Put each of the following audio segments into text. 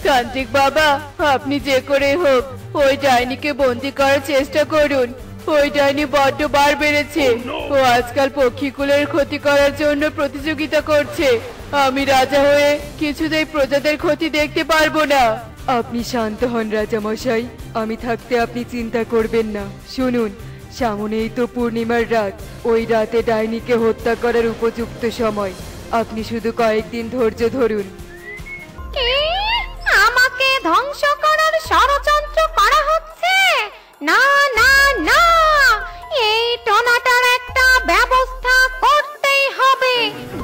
তান্ত্রিক বাবা, আপনি যে করে হোক ওই ডাইনিকে বন্দি করার চেষ্টা করুন। ওই ডাইনি বড্ড বার বেড়েছে। ও আজকাল পক্ষীকুলের ক্ষতি করার জন্য প্রতিযোগিতা করছে। আমি রাজা হয়ে কিছুতেই প্রজাদের ক্ষতি দেখতে পারবো না। আপনি শান্ত হন রাজামশাই, আমি থাকতে আপনি চিন্তা করবেন না। শুনুন, সামনেই তো পূর্ণিমার রাত। ওই রাতে ডাইনিকে হত্যা করার উপযুক্ত সময়। আপনি শুধু কয়েকদিন ধৈর্য ধরুন। আমাকে ধ্বংস করার ষড়যন্ত্র করা হচ্ছে। না না না, এই টোনাটার একটা ব্যবস্থা করতেই হবে।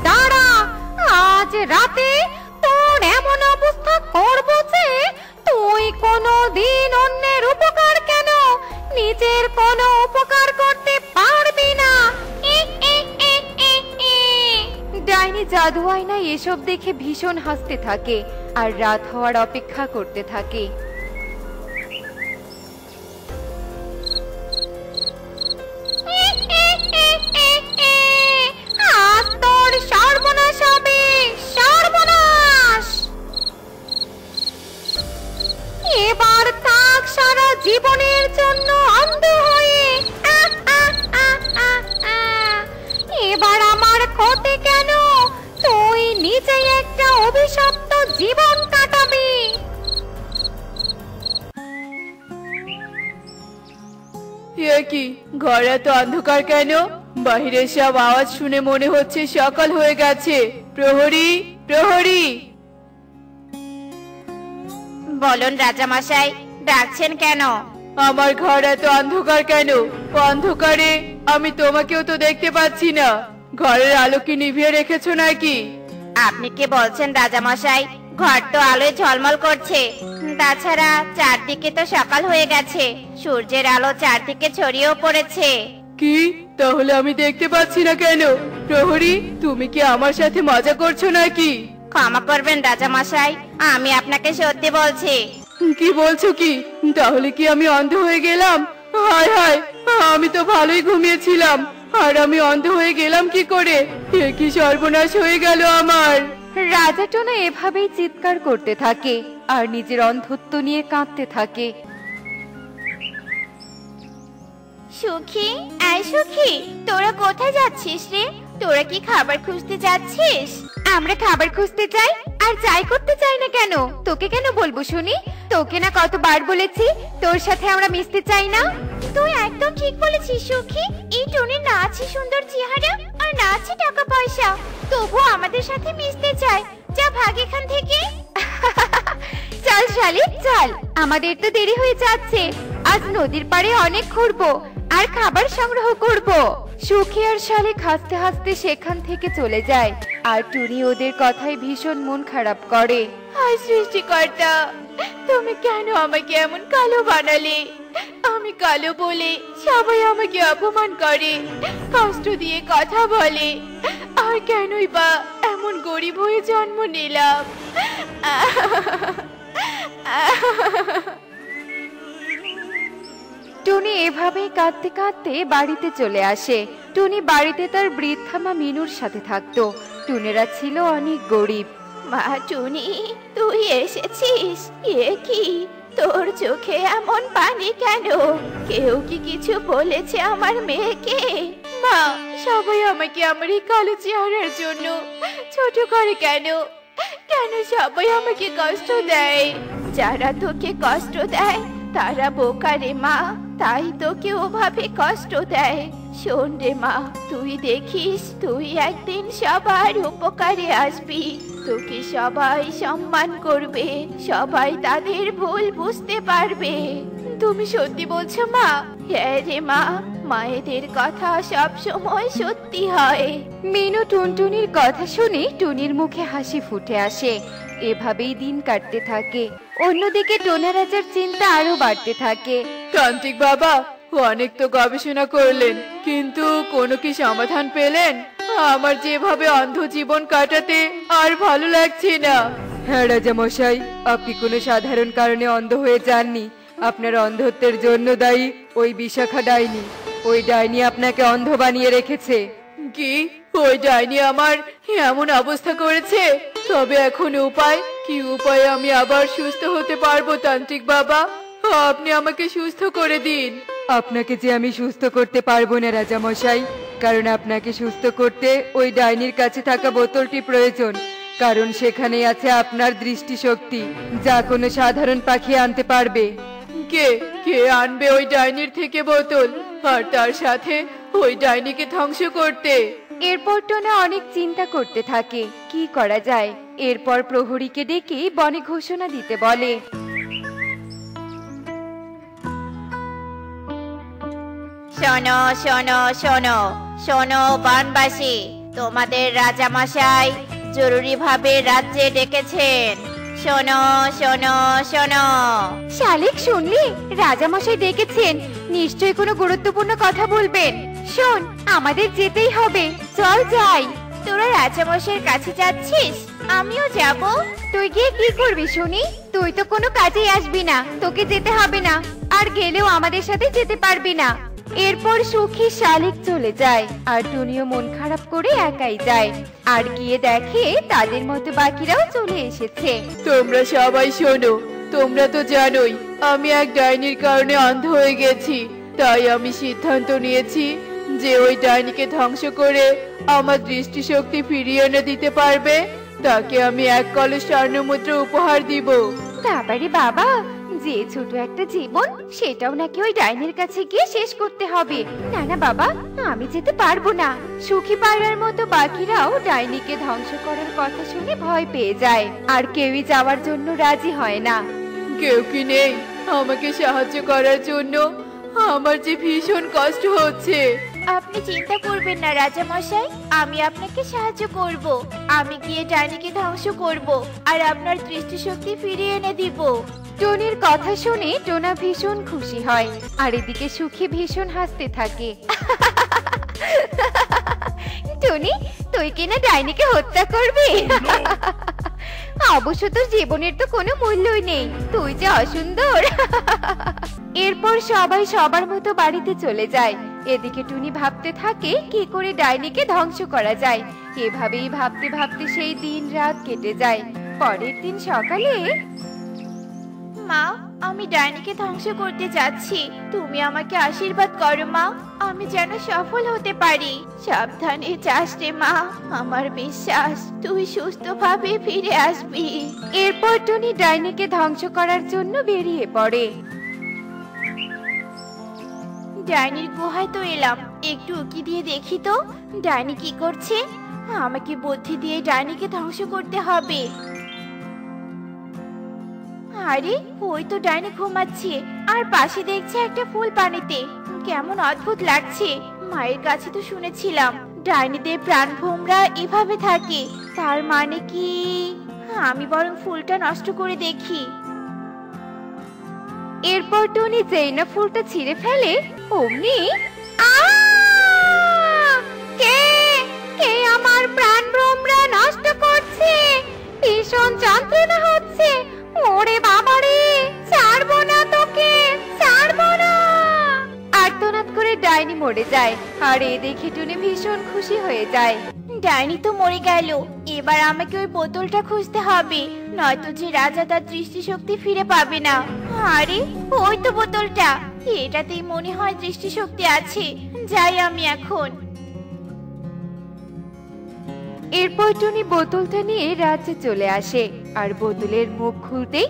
দাঁড়া, আজ রাতে তোর এমন অবস্থা করব যে তুই কোনো দিন অন্যের উপকার কেন নিজের কোনো উপকার করতে পারবি না। ডাইনি জাদু আয়না এসব দেখে ভীষণ হাসতে থাকে আর রাত হওয়ার অপেক্ষা করতে থাকে। আজ তোর সর্বনাশ হবে, সর্বনাশ। এবার থাক সারা জীবনের জন্য অন্ধ হয়ে। এবার আমার ক্ষতি কেন? তুই নিজেই একটা অভিশপ্ত জীবন কাটাবি। এ কি, ঘরে তো অন্ধকার কেন? বাহিরের সব আওয়াজ শুনে মনে হচ্ছে সকাল হয়ে গেছে। প্রহরী, প্রহরী। বলুন রাজামশাই, ডাকছেন কেন? আমার ঘর এত অন্ধকার কেন? অন্ধকারে আমি তোমাকেও তো দেখতে পাচ্ছি না। ঘরের আলো কি নিভিয়ে রেখেছো নাকি? আপনি কি বলছেন রাজামশাই? ঘর তো আলোয় ঝলমল করছে। তাছাড়া চারদিকে তো সকাল হয়ে গেছে, সূর্যের আলো চারদিকে ছড়িয়েও পড়েছে। কি, তাহলে আমি দেখতে পাচ্ছি না কেন? প্রহরী, তুমি কি আমার সাথে মজা করছো নাকি? ক্ষমা করবেন রাজামশাই, আমি আপনাকে সত্যি বলছি। কি বলছো কি? তাহলে কি আমি অন্ধ হয়ে গেলাম? হায় হায়, আমি তো ভালোই ঘুমিয়েছিলাম, আর আমি অন্ধ হয়ে গেলাম কি করে? এ কি সর্বনাশ হয়ে গেল আমার। রাজা টোনা এভাবেই চিৎকার করতে থাকে আর নিজের অন্ধত্ব নিয়ে কাঁদতে থাকে। সুখী, আয় সুখী, তোরা কোথায় যাচ্ছিস রে? তোরা কি খাবার খুঁজতে যাচ্ছিস? আমরা খাবার খুঁজতে চাই আর যাই করতে চাই না কেন? তোকে কেন বলবো শুনি? তোকে না কতবার বলেছি তোর সাথে আমরা মিশতে চাই না। তুই একদম ঠিক বলেছিস সুখী। এই টুনির না আছে সুন্দর চেহারা আর না আছে টাকা পয়সা, তবুও আমাদের সাথে মিশতে চায়। যা ভাগ এখান থেকে। চল শালি চল, আমাদের তো দেরি হয়ে যাচ্ছে। আজ নদীর পাড়ে অনেক ঘুরবো আর খাবার সংগ্রহ করব। সুখী আর শালিক হাসতে হাসতে সেখান থেকে চলে যায় আর টুনি ওদের কথায় ভীষণ মন খারাপ করে। হায় সৃষ্টিকর্তা, তুমি কেন আমাকে এমন কালো বানালে? আমি কালো বলে সবাই আমাকে অপমান করে, কষ্ট দিয়ে কথা বলে। আর কেনই বা এমন গরিব হয়ে জন্ম নিলাম? টুনি এভাবেই কাঁদতে কাঁদতে বাড়িতে চলে আসে। টুনি বাড়িতে তার বৃদ্ধা মা মিনুর সাথে থাকতো। টুনেরা ছিল অনেক গরিব। মা টুনি, তুই এসেছিস? এ কি, তোর চোখে এমন পানি কেন? কেউ কি কিছু বলেছে আমার মেয়েকে? মা, সবাই আমাকে আমার এই কালো চেহারার জন্য ছোট করে কেন? কেন সবাই আমাকে কষ্ট দেয়? যারা তোকে কষ্ট দেয় তারা বোকা রে মা, তাই তোকে ওভাবে কষ্ট দেয়। শোন রে মা, তুই দেখিস তুই একদিন সবার উপকারে আসবি। তোকে সবাই সম্মান করবে, সবাই তাদের ভুল বুঝতে পারবে। তুমি সত্যি বলছো মা? হ্যাঁ রে মা, মায়েদের কথা সব সময় সত্যি হয়। মিনু টুনটুনির কথা শুনে টুনির মুখে হাসি ফুটে আসে। এভাবেই দিন কাটতে থাকে। অন্যদিকে টোনা রাজার চিন্তা আরো বাড়তে থাকে। তান্ত্রিক বাবা, অনেক তো গবেষণা করলেন, কিন্তু কোনো কি সমাধান পেলেন? আমার যেভাবে অন্ধ জীবন কাটাতে আর ভালো লাগছে না। হ্যাঁ রাজামশাই, আপনি কোনো সাধারণ কারণে অন্ধ হয়ে যাননি। আপনার অন্ধত্বের জন্য দায়ী ওই বিশাখা ডাইনি। ওই ডাইনি আপনাকে অন্ধ বানিয়ে রেখেছে। কি, ওই ডাইনি আমার এমন অবস্থা করেছে? তবে এখন উপায় কি? উপায়ে আমি আবার সুস্থ হতে পারবো তান্ত্রিক বাবা? আপনি আমাকে সুস্থ করে দিন। আপনাকে যে আমি সুস্থ করতে পারবো না রাজামশাই, কারণ আপনাকে সুস্থ করতে ওই ডাইনির কাছে থাকা বোতলটি প্রয়োজন। কারণ সেখানেই আছে আপনার দৃষ্টিশক্তি, যা কোনো সাধারণ পাখি আনতে পারবে। কে কে আনবে ওই ডাইনির থেকে বোতল, আর তার সাথে ওই ডাইনিকে ধ্বংস করতে? এরপর টোনা অনেক চিন্তা করতে থাকে কি করা যায়। এরপর প্রহরীকে ডেকে বনে ঘোষণা দিতে বলে। শোনো শোনো শোনো শোনো বনবাসী, তোমাদের রাজামশাই জরুরি ভাবে রাজ্যে ডেকেছেন। শোনো শোনো শোনো। শালিক, শুনলি? রাজামশাই ডেকেছেন, নিশ্চয়ই কোনো গুরুত্বপূর্ণ কথা বলবেন। শোন, আমাদের যেতেই হবে, চল যাই। তোরা রাজামশাইয়ের কাছে যাচ্ছিস? আমিও যাব। তুই গিয়ে কি করবি শুনি? তুই তো কোনো কাজেই আসবি না, তোকে যেতে হবে না, আর গেলেও আমাদের সাথে যেতে পারবি না। এরপর সুখী শালিক চলে যায়, আর টুনিও মন খারাপ করে একাই যায়। আর গিয়ে দেখে তাদের মতো বাকিরাও চলে এসেছে। তোমরা সবাই শোনো, তোমরা তো জানোই আমি এক ডাইনির কারণে অন্ধ হয়ে গেছি। তাই আমি সিদ্ধান্ত নিয়েছি যে ওই ডাইনিকে ধ্বংস করে আমার দৃষ্টিশক্তি ফিরিয়ে এনে দিতে পারবে তাকে আমি 1 কলস স্বর্ণমুদ্রা উপহার দিব। বাবারে বাবা, যে ছোট একটা জীবন, সেটাও নাকি ওই ডাইনির কাছে গিয়ে শেষ করতে হবে। না না বাবা, আমি যেতে পারবো না। সুখী পায়রার মতো বাকিরাও ডাইনিকে ধ্বংস করার কথা শুনে ভয় পেয়ে যায়, আর কেউই যাওয়ার জন্য রাজি হয় না। কেউ কি নেই আমাকে সাহায্য করার জন্য? আমার যে ভীষণ কষ্ট হচ্ছে। আপনি চিন্তা করবেন না রাজামশাই, আমি আপনাকে সাহায্য করব। আমি গিয়ে ডাইনিকে ধ্বংস করব আর আপনার দৃষ্টিশক্তি ফিরিয়ে এনে দিব। টনির কথা শুনে টোনা ভীষণ খুশি হয়, আর এদিকে সুখী ভীষণ হাসতে থাকে। টনি, তুই কিনা ডাইনিকে হত্যা করবি? অবশ্য তোর জীবনের তো কোনো মূল্যই নেই, তুই যে অসুন্দর। এরপর সবাই সবার মতো বাড়িতে চলে যায়। এদিকে টুনি ভাবতে থাকে কি করে ডাইনিকে ধ্বংস করা যায়। এভাবেই ভাবতে ভাবতে সেই দিন রাত কেটে যায়। পরের দিন সকালে, মা, আমি ডাইনিকে ধ্বংস করতে যাচ্ছি, তুমি আমাকে আশীর্বাদ করো মা, আমি যেন সফল হতে পারি। সাবধানে যাস রে মা, আমার বিশ্বাস তুই সুস্থভাবে ফিরে আসবি। এরপর টুনি ডাইনিকে ধ্বংস করার জন্য বেরিয়ে পড়ে। ডাইনির গুহায় তো এলাম, একটু উকি দিয়ে দেখি তো ডাইনি কি করছে। আমাকে বুদ্ধি দিয়ে ডাইনিকে ধ্বংস করতে হবে। আরে, ওই তো ডাইনি ঘুমাচ্ছে, আর পাশে দেখছে একটা ফুল পানিতে। কেমন অদ্ভুত লাগছে। মায়ের কাছে তো শুনেছিলাম ডাইনিদের প্রাণভোমরা এভাবে থাকে। তার মানে কি আমি বরং ফুলটা নষ্ট করে দেখি। এরপর টুনি যেই না ফুলটা ছিঁড়ে ফেলে, অমনি কে কে আমার প্রাণভ্রমরা নষ্ট করছে, ভীষণ যন্ত্রণা হচ্ছে। ওরে বাবারে, ছাড়বো না তোকে, ছাড়বো না। আর্তনাদ করে ডাইনি মরে যায়, আর এ দেখে টুনি ভীষণ খুশি হয়ে যায়। ডাইনি তো মরে গেল, এবার আমাকে ওই বোতলটা খুঁজতে হবে, নয়তো যে রাজা তার দৃষ্টিশক্তি ফিরে পাবে না। আরে, ওই তো বোতলটা, এটাতেই মনে হয় দৃষ্টিশক্তি আছে। যাই আমি এখন। এরপর টুনি বোতলটা নিয়ে রাজ্যে চলে আসে, আর বোতলের মুখ খুলতেই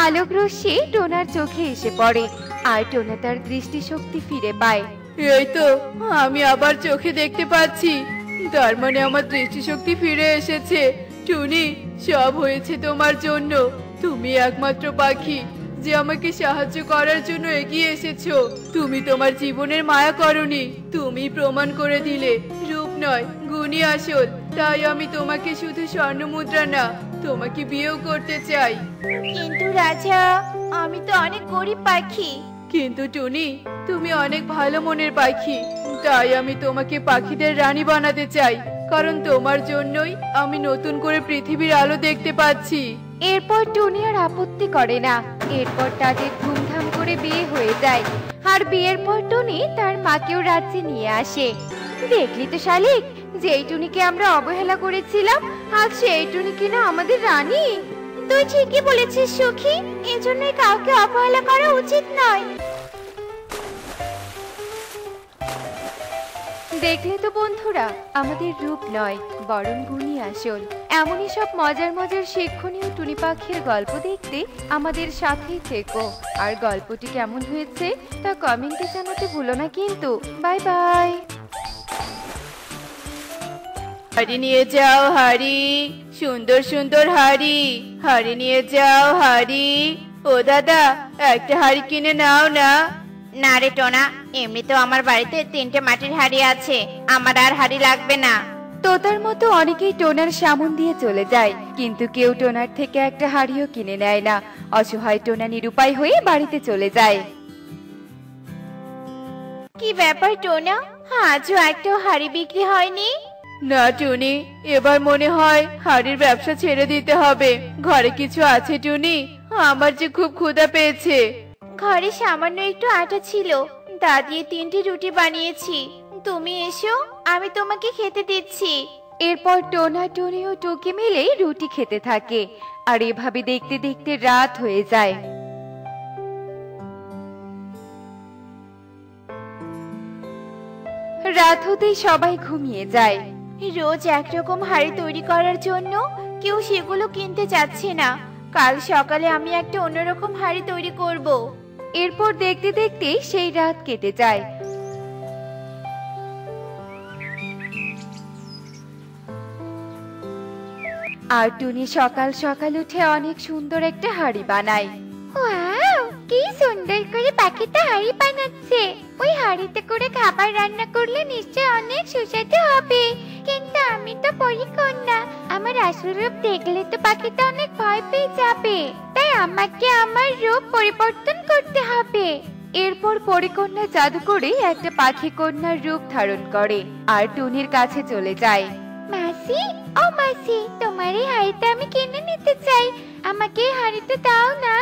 আলোক রশ্মি টোনার চোখে এসে পড়ে, আর টোনা তার দৃষ্টিশক্তি ফিরে পায়। এই তো, আমি আবার চোখে দেখতে পাচ্ছি, তার মানে আমার দৃষ্টিশক্তি ফিরে এসেছে। টুনি, সব হয়েছে তোমার জন্য। তুমি একমাত্র পাখি যে আমাকে সাহায্য করার জন্য এগিয়ে এসেছো। তুমি তোমার জীবনের মায়া করনি, তুমি প্রমাণ করে দিলে রূপ নয় গুণই আসল। তাই আমি তোমাকে শুধু স্বর্ণমুদ্রা না, তোমাকে বিয়েও করতে চাই। কিন্তু রাজা, আমি তো অনেক গরিব পাখি। কিন্তু টুনি, তুমি অনেক ভালো মনের পাখি, তাই আমি তোমাকে পাখিদের রানী বানাতে চাই। কারণ তোমার জন্যই আমি নতুন করে পৃথিবীর আলো দেখতে পাচ্ছি। এরপর টুনি আর আপত্তি করে না। এরপর তাদের ধুমধাম করে বিয়ে হয়ে যায়, আর বিয়ের পর টুনি তার মাকেও রাজ্যে নিয়ে আসে। দেখলি তো শালিক, যেই টুনিকে আমরা অবহেলা করেছিলাম আজ সেই টুনি কিনা আমাদের রানী। তুই ঠিকই বলেছিস সুখী, এজন্যই কাউকে অবহেলা করা উচিত নয়। দেখলে তো বন্ধুরা, আমাদের রূপ নয় বরং গুণই আসল। এমনই সব মজার মজার শিক্ষণীয় টুনি পাখির গল্প দেখতে আমাদের সাথেই থেকো। আর গল্পটি কেমন হয়েছে তা কমেন্টে জানাতে ভুলো না কিন্তু। Bye bye. হাড়ি নিয়ে যাও হাড়ি, সুন্দর সুন্দর হাড়ি, হাড়ি নিয়ে যাও হাড়ি। ও দাদা, একটা হাড়ি কিনে নাও না। না রে টোনা, এমনিতেও আমার বাড়িতে 3টে মাটির হাড়ি আছে, আমার আর হাড়ি লাগবে না। তোতার মতো অনেকেই টোনার সামন দিয়ে চলে যায়, কিন্তু কেউ টোনার থেকে একটা হাড়িও কিনে নেয় না। অসহায় টোনা নিরুপায় হয়ে বাড়িতে চলে যায়। কি ব্যাপার টোনা, আজও একটাও হাড়ি বিক্রি হয়নি? না টুনি, এবার মনে হয় হাড়ির ব্যবসা ছেড়ে দিতে হবে। ঘরে কিছু আছে টুনি? আমার যে খুব ক্ষুধা পেয়েছে। ঘরে সামান্য একটু আটা ছিল, তা দিয়ে 3টি রুটি বানিয়েছি। তুমি এসো, আমি তোমাকে খেতে দিচ্ছি। এরপর টোনা টুনি ও টুকি মিলে রুটি খেতে থাকে। আর এভাবে দেখতে দেখতে রাত হয়ে যায়। রাত হতেই সবাই ঘুমিয়ে যায়। রোজ একরকম হাড়ি তৈরি করার জন্য কেউ সেগুলো কিনতে চাচ্ছে না। কাল সকালে আমি একটা অন্যরকম হাড়ি তৈরি করব। এরপর দেখতে দেখতে সেই রাত কেটে যায়। আর টুনি সকাল সকাল উঠে অনেক সুন্দর একটা হাড়ি বানায়। ওয়াও, কি সুন্দর করে পাখিটা হাড়ি বানাচ্ছে। ওই হাড়িতে করে খাবার রান্না করলে নিশ্চয় অনেক সুস্বাদু হবে। কিন্তু আমি তো পরীকন্যা, আমার আসল রূপ দেখলে তো পাখিটা অনেক ভয় পেয়ে যাবে। তাই আমাকে আমার রূপ পরিবর্তন করতে হবে। এরপর পরীকন্যা জাদু করে একটা পাখি কন্যার রূপ ধারণ করে আর টুনির কাছে চলে যায়। মাসি, ও মাসি, তোমার এই হাড়িটা আমি কিনে নিতে চাই, আমাকে এই হাড়িটা দাও না।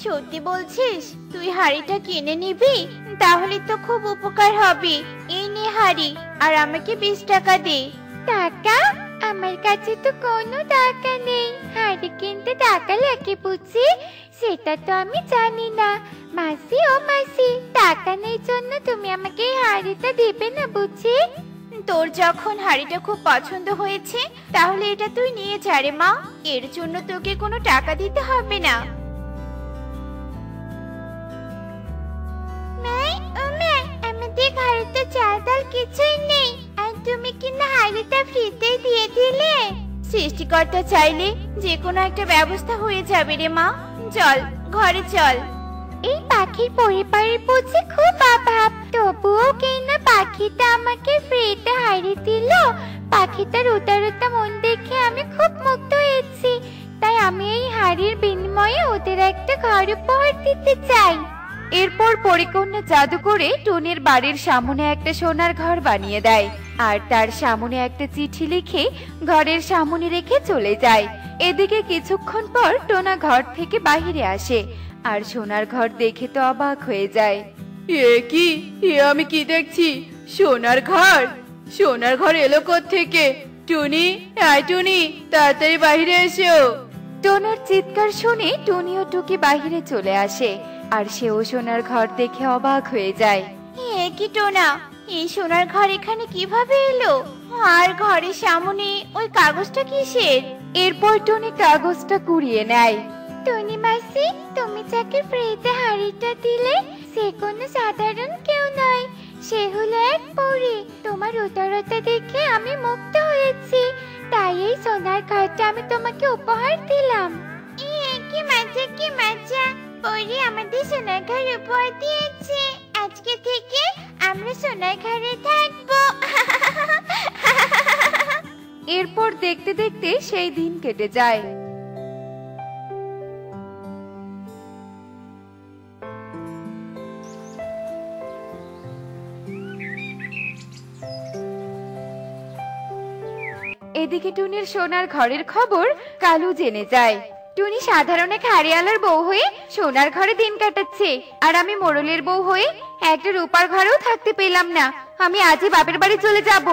সত্যি বলছিস? তুই হাড়িটা কিনে নিবি? তাহলে তো খুব উপকার হবে। এই নে হাড়ি, আর আমাকে 20 টাকা দে। টাকা? আমার কাছে তো কোনো টাকা নেই। হাড়ি কিনতে টাকা লাগে বুঝি? সেটা তো আমি জানি না। মাসি, ও মাসি, টাকা নেই জন্য তুমি আমাকে এই হাড়িটা দিবে না বুঝি? তোর যখন হাড়িটা খুব পছন্দ হয়েছে, তাহলে এটা তুই নিয়ে যা রে মা। এর জন্য তোকে কোনো টাকা দিতে হবে না। আমাদের ঘরে তো চাল ডাল কিছুই নেই, আর তুমি কিনা হাড়িটা ফ্রিতে দিয়ে দিলে। সৃষ্টিকর্তা চাইলে যে কোনো একটা ব্যবস্থা হয়ে যাবে রে মা। চল ঘরে চল। এই পাখির পরিবারের বুঝি খুব অভাব, তবুও কিনা পাখিটা আমাকে ফ্রিতে হাড়ি দিল। পাখিটার উদারতা মন দেখে আমি খুব মুগ্ধ হয়েছি। তাই আমি এই হাড়ির বিনিময়ে ওদের একটা ঘর উপহার দিতে চাই। এরপর পরীকন্যা জাদু করে টুনির বাড়ির সামনে একটা সোনার ঘর বানিয়ে দেয় আর তার সামনে একটা চিঠি লিখে ঘরের সামনে রেখে চলে যায়। এদিকে কিছুক্ষণ পর টোনা ঘর থেকে বাইরে আসে আর সোনার ঘর দেখে তো অবাক হয়ে যায়। এ কি, আমি কি দেখছি? সোনার ঘর? সোনার ঘর এলো থেকে? টুনি, আয় টুনি, তাড়াতাড়ি বাইরে এসো। টোনার চিৎকার শুনে টুনি ও টুকি বাইরে চলে আসে আর সেও সোনার ঘর দেখে অবাক হয়ে যায়। এ কি টোনা, এই সোনার ঘর এখানে কিভাবে এলো? আর ঘরের সামনে ওই কাগজটা কিসের? এরপর টুনি কাগজটা কুড়িয়ে নেয়। টুনি মাসি, তুমি যাকে ফ্রিতে হাড়িটা দিলে সে কোনো সাধারণ কেউ নয়, সে হলো এক পরী। তোমার উদারতা দেখে আমি মুগ্ধ হয়েছি, তাই এই সোনার ঘরটা আমি তোমাকে উপহার দিলাম। কি মজা, কি মজা! পরী আমাদের সোনার ঘর উপহার দিয়েছে। আজকে থেকে আমরা সোনার ঘরে থাকবো। এরপর দেখতে দেখতে সেই দিন কেটে যায়। এদিকে টুনির সোনার ঘরের খবর কালু জেনে যায়। টুনি সাধারণ এক হাড়িয়ালার বউ হয়ে সোনার ঘরে দিন কাটাচ্ছে, আর আমি মোড়লের বউ হয়ে একটা রূপার ঘরেও থাকতে পেলাম না। আমি আজই বাপের বাড়ি চলে যাব।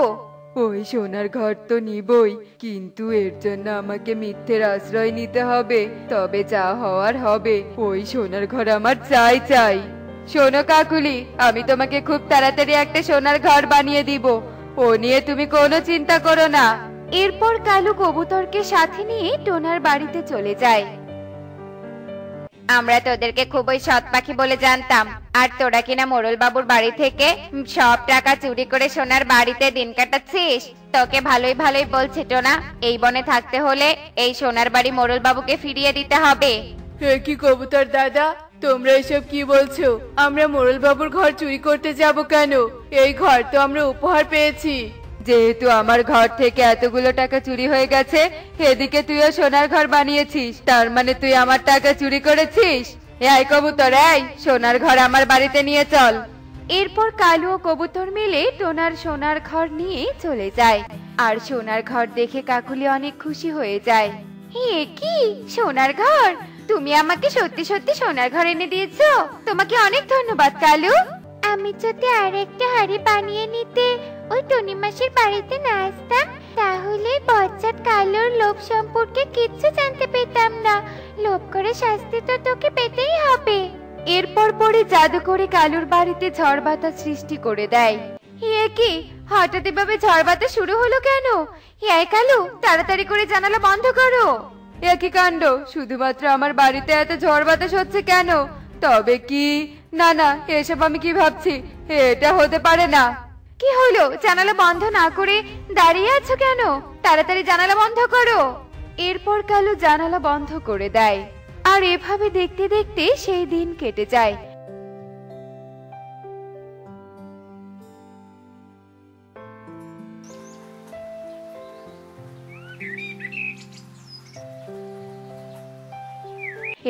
ওই সোনার ঘর তো নিবই, কিন্তু এর জন্য আমাকে মিথ্যের আশ্রয় নিতে হবে, তবে যা হওয়ার হবে। ওই সোনার ঘর আমার চাই চাই। শোনো কাকুলি, আমি তোমাকে খুব তাড়াতাড়ি একটা সোনার ঘর বানিয়ে দিব, ও নিয়ে তুমি কোনো চিন্তা করো না। এরপর কালু কবুতরকে সাথে নিয়ে টোনার বাড়িতে চলে যায়। আমরা তোদেরকে খুবই সৎ পাখি বলে জানতাম, আর তোরা কিনা মোড়ল বাবুর বাড়ি থেকে সব টাকা চুরি করে সোনার বাড়িতে দিন কাটাচ্ছিস। তোকে ভালোই ভালোই বলছি টোনা, এই বনে থাকতে হলে এই সোনার বাড়ি মোড়ল বাবুকে ফিরিয়ে দিতে হবে। হে কি কবুতর দাদা, তোমরা এসব কি বলছো? আমরা মোড়ল বাবুর ঘর চুরি করতে যাব কেন? এই ঘর তো আমরা উপহার পেয়েছি। যেহেতু আমার ঘর থেকে এতগুলো টাকা চুরি হয়ে গেছে, এদিকে তুইও সোনার ঘর বানিয়েছিস, তার মানে তুই আমার টাকা চুরি করেছিস। এই কবুতর, এই সোনার ঘর আমার বাড়িতে নিয়ে চল। এরপর কালু ও কবুতর মিলে টোনার সোনার ঘর নিয়ে চলে যায়। আর সোনার ঘর দেখে কাকুলি অনেক খুশি হয়ে যায়। এ কি সোনার ঘর! তুমি আমাকে সত্যি সত্যি সোনার ঘর এনে দিয়েছো, তোমাকে অনেক ধন্যবাদ কালু। আমি যদি আর একটা হাড়ি বানিয়ে নিতে ওই টনি মাসির বাড়িতে না আসতাম, তাহলে বজ্জাত কালুর লোভ সম্পর্কে কিচ্ছু জানতে পেতাম না। লোভ করে শাস্তি তো তোকে পেতেই হবে। এরপর পরে জাদু করে কালুর বাড়িতে ঝড় বাতাস সৃষ্টি করে দেয়। এ কি হঠাৎ এভাবে ঝড় বাতাস শুরু হলো কেন? এই কালু, তাড়াতাড়ি করে জানালা বন্ধ করো। একই কাণ্ড, শুধুমাত্র আমার বাড়িতে এত ঝড় বাতাস হচ্ছে কেন? তবে কি, না না, এসব আমি কি ভাবছি, এটা হতে পারে না। কি হলো? জানালা বন্ধ না করে দাঁড়িয়ে আছো কেন? তাড়াতাড়ি জানালা বন্ধ করো। এরপর কালু জানালা বন্ধ করে দেয়। আর এভাবে দেখতে দেখতে সেই দিন কেটে যায়।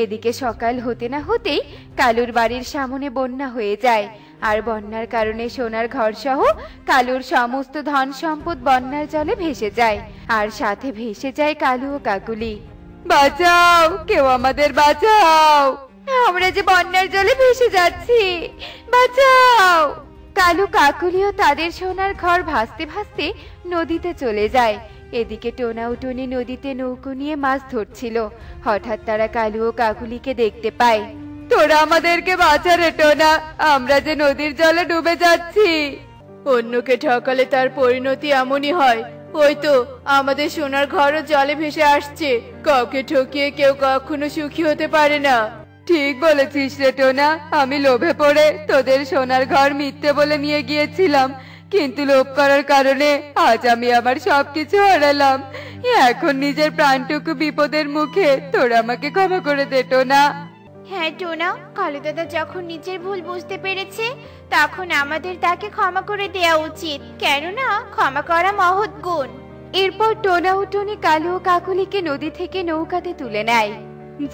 এদিকে সকাল হতে না হতেই কালুর বাড়ির সামনে বন্যা হয়ে যায়। আর বন্যার কারণে সোনার ঘর সহ কালুর সমস্ত ধন সম্পদ বন্যার জলে ভেসে যায়। আর সাথে ভেসে যায় কালু ও কাকুলি। বাঁচাও, কেউ আমাদের বাঁচাও, আমরা যে বন্যার জলে ভেসে যাচ্ছি, বাঁচাও! কালু কাকুলিও তাদের সোনার ঘর ভাসতে ভাসতে নদীতে চলে যায়। এদিকে টোনা ও টনি নদীতে নৌকো নিয়ে মাছ ধরছিল। হঠাৎ তারা কালু ও কাকুলিকে দেখতে পায়। তোরা আমাদেরকে বাঁচা রে টোনা, আমরা যে নদীর জলে ডুবে যাচ্ছি। অন্যকে ঠকালে তার পরিণতি এমনই হয়। ওই তো আমাদের সোনার ঘরও জলে ভেসে আসছে। কাউকে ঠকিয়ে কেউ কখনো সুখী হতে পারে না। ঠিক বলেছিস রে টোনা, আমি লোভে পড়ে তোদের সোনার ঘর মিথ্যে বলে নিয়ে গিয়েছিলাম, কিন্তু লোভ করার কারণে আজ আমি আমার সবকিছু হারালাম। এখন নিজের প্রাণটুকু বিপদের মুখে, তোরা আমাকে ক্ষমা করে দে টোনা। হ্যাঁ টোনা, কালু দাদা যখন নিজের ভুল বুঝতে পেরেছে, তখন আমাদের তাকে ক্ষমা করে দেওয়া উচিত, কেননা ক্ষমা করা মহৎ গুণ। এরপর টোনা ও টনি কালু ও কাকুলিকে নদী থেকে নৌকাতে তুলে নেয়।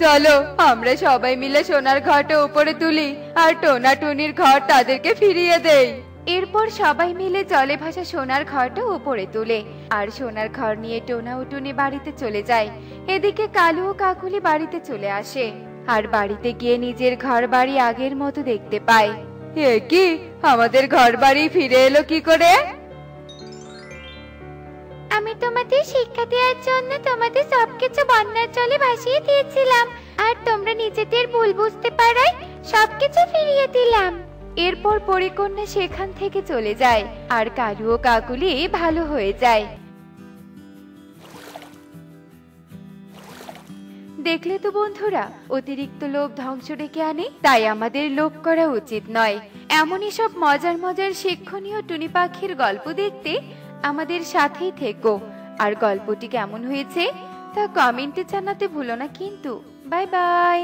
চলো আমরা সবাই মিলে সোনার ঘরটা উপরে তুলি, আর টোনা টুনির ঘর তাদেরকে ফিরিয়ে দেই। এরপর সবাই মিলে জলে ভাসা সোনার ঘরটা উপরে তুলে, আর সোনার ঘর নিয়ে টোনা ও টুনি বাড়িতে চলে যায়। এদিকে কালু ও কাকুলি বাড়িতে চলে আসে। আর বাড়িতে গিয়ে নিজের ঘর বাড়ি আগের মতো দেখতে পায়। এ কি, আমাদের ঘর বাড়ি ফিরে এলো কি করে? আমি তোমাদের শিক্ষা দেওয়ার জন্য তোমাদের সবকিছু বন্যার জলে ভাসিয়ে দিয়েছিলাম, আর তোমরা নিজেদের ভুল বুঝতে পারায় সবকিছু ফিরিয়ে দিলাম। এরপর পরিকন্যা সেখান থেকে চলে যায়, আর কালু ও কাকুলি ভালো হয়ে যায়। দেখলে তো বন্ধুরা, অতিরিক্ত লোভ ধ্বংস ডেকে আনে, তাই আমাদের লোভ করা উচিত নয়। এমনই সব মজার মজার শিক্ষণীয় টুনি পাখির গল্প দেখতে আমাদের সাথেই থেকো। আর গল্পটি কেমন হয়েছে তা কমেন্টে জানাতে ভুলো না কিন্তু। Bye bye.